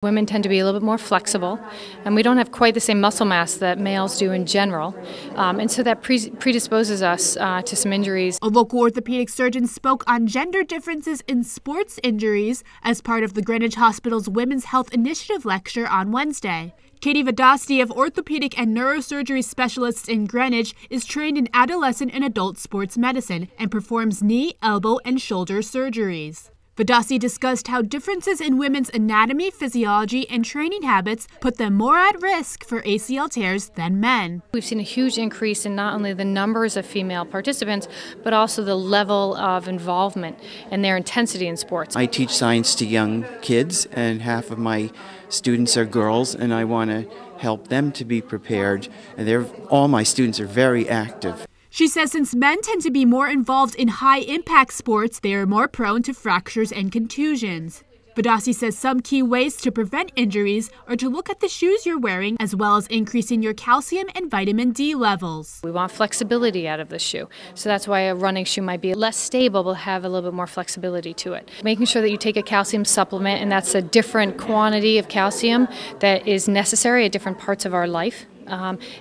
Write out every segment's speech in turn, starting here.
Women tend to be a little bit more flexible, and we don't have quite the same muscle mass that males do in general, and so that predisposes us to some injuries. A local orthopedic surgeon spoke on gender differences in sports injuries as part of the Greenwich Hospital's Women's Health Initiative lecture on Wednesday. Katie Vadasdi of Orthopedic and Neurosurgery Specialists in Greenwich is trained in adolescent and adult sports medicine and performs knee, elbow, and shoulder surgeries. Vadasi discussed how differences in women's anatomy, physiology, and training habits put them more at risk for ACL tears than men. We've seen a huge increase in not only the numbers of female participants, but also the level of involvement and their intensity in sports. I teach science to young kids, and half of my students are girls, and I want to help them to be prepared. And all my students are very active. She says since men tend to be more involved in high-impact sports, they are more prone to fractures and contusions. Vadasi says some key ways to prevent injuries are to look at the shoes you're wearing, as well as increasing your calcium and vitamin D levels. We want flexibility out of the shoe, so that's why a running shoe might be less stable but have a little bit more flexibility to it. Making sure that you take a calcium supplement, and that's a different quantity of calcium that is necessary at different parts of our life.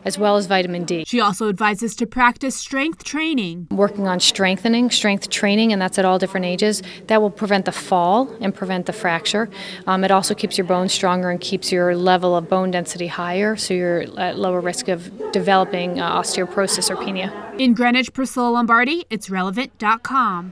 As well as vitamin D. She also advises to practice strength training. Working on strength training, and that's at all different ages. That will prevent the fall and prevent the fracture. It also keeps your bones stronger and keeps your level of bone density higher, so you're at lower risk of developing osteoporosis or penia. In Greenwich, Priscilla Lombardi, it's relevant.com.